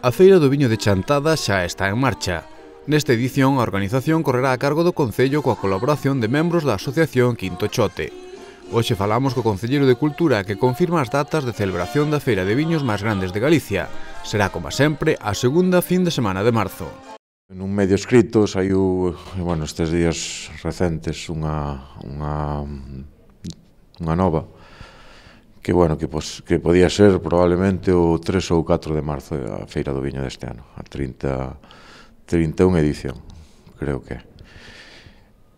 A Feira do Viño de Chantada xa está en marcha. Nesta edición, a organización correrá a cargo do Concello coa colaboración de membros da Asociación Quinto Chote. Hoxe falamos co Concelleiro de Cultura que confirma as datas de celebración da Feira de Viños máis grandes de Galicia. Será, como sempre, a segunda fin de semana de marzo. Nun medio escrito saiu, estes días recentes, unha nova que podía ser probablemente o 3 ou 4 de marzo a Feira do Viño deste ano, a 31 edición, creo que é.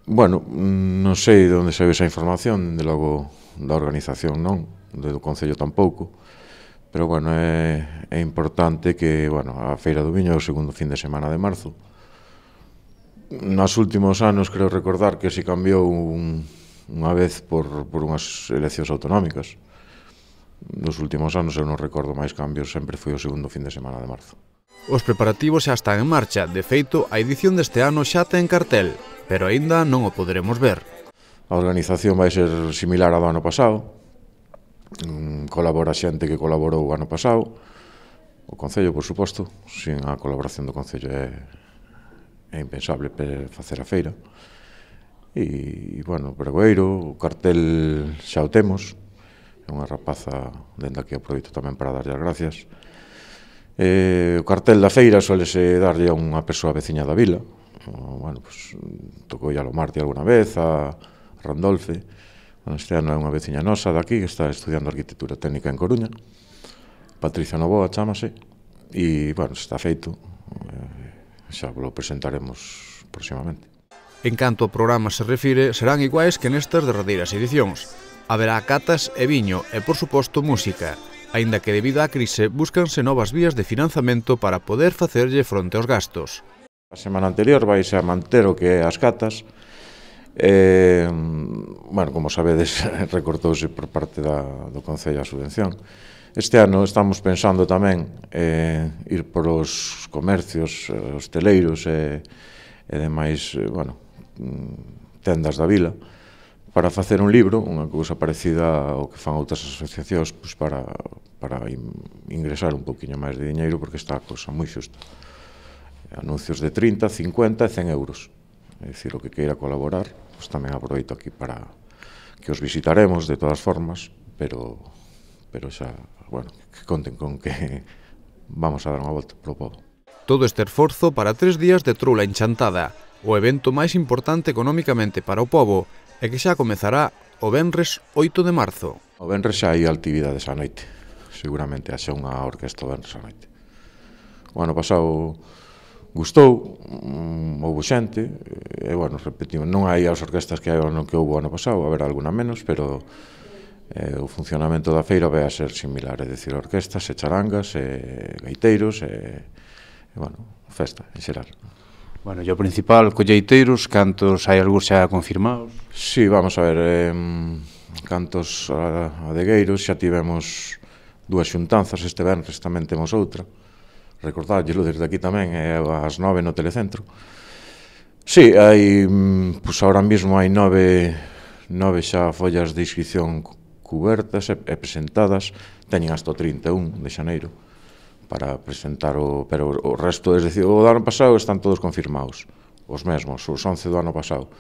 Non sei de onde saiu esa información, de logo da organización non, do Concello tampouco, pero é importante que a Feira do Viño é o segundo fin de semana de marzo. Nos últimos anos creo recordar que se cambiou unha vez por unhas eleccións autonómicas. Nos últimos anos eu non recordo máis cambios, sempre foi o segundo fin de semana de marzo. Os preparativos xa están en marcha, de feito, a edición deste ano xa ten cartel, pero aínda non o poderemos ver. A organización vai ser similar á do ano pasado, colabora xente que colaborou o ano pasado, o Concello, por suposto, sin a colaboración do Concello é impensable facer a feira. E, pregoeiro, o cartel xa o temos, é unha rapaza, dende aquí aproveito tamén para darlle as gracias. O cartel da feira suelese darlle a unha persoa veciña da vila, tocou a Lomarti alguna vez, a Randolfe. Este ano é unha veciña nosa daqui que está estudiando arquitectura técnica en Coruña, Patricia Novoa chámase, e, está feito, xa lo presentaremos próximamente. En canto ao programa se refire, serán iguais que nestas derradeiras edicións. Haberá catas e viño e, por suposto, música, aínda que debido á crise búscanse novas vías de financiamento para poder facerlle fronte aos gastos. A semana anterior vaise a manter o que é as catas. Como sabedes, recortouse por parte do Concello a subvención. Este ano estamos pensando tamén ir por os comercios, hosteleiros e demais tendas da vila, para facer un libro, unha cousa parecida ao que fan outras asociacións, para ingresar un poquinho máis de diñeiro, porque está a cousa moi xusta. Anuncios de 30, 50 e 100 euros. É dicir, o que queira colaborar, tamén aproveito aquí para que os visitaremos de todas formas, pero xa, que conten con que vamos a dar unha volta pro pobo. Todo este esforzo para 3 días de troula enchantada, o evento máis importante económicamente para o pobo, e que xa comezará o venres 8 de marzo. O venres xa hai actividades á noite, seguramente haxa unha orquesta o venres á noite. O ano pasado gustou, houve xente, e repetimos, non hai as orquestas que houve o ano pasado, haberá alguna menos, pero o funcionamento da feira vai a ser similar, é dicir, orquestas e charangas e gaiteiros e festa en xeral. E o principal, colleiteiros, cantos hai algúns xa confirmados? Si, vamos a ver, cantos adegueiros, xa tivemos 2 xuntanzas, este venres tamén temos outra, recordállelo desde aquí tamén, é ás 9 no Telecentro. Si, hai, ahora mesmo hai 9 xa follas de inscripción cubertas e presentadas, teñen hasta o 31 de xaneiro para presentar pero o resto, é dicir, o do ano pasado están todos confirmados, os mesmos, os 11 do ano pasado.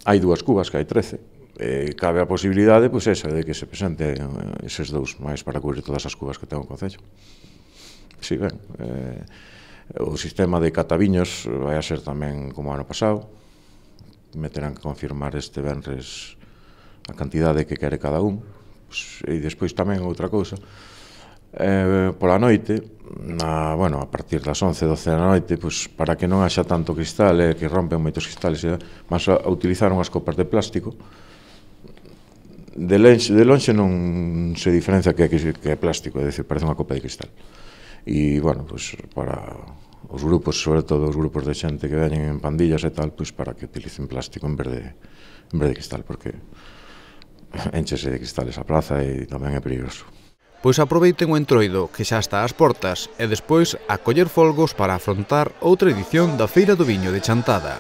Hai 2 cubas, que hai 13, cabe a posibilidade, de que se presente eses 2 máis para cubrir todas as cubas que ten o Concello. Si, o sistema de cataviños vai a ser tamén como o ano pasado, me terán que confirmar este venres a cantidade que quere cada un, e despois tamén outra cousa, pola noite, a partir das 11, 12 da noite, para que non haxa tanto cristal, que rompen moitos cristales, mas a utilizar unhas copas de plástico. De lonxe non se diferencia que é plástico, é dicir, parece unha copa de cristal. E, para os grupos, sobre todo os grupos de xente que veñen en pandillas e tal, para que utilicen plástico en vez de cristal, porque enchese de cristales a praza e tamén é peligroso. Pois aproveiten o entroido, que xa está ás portas, e despois a coller folgos para afrontar outra edición da Feira do Viño de Chantada.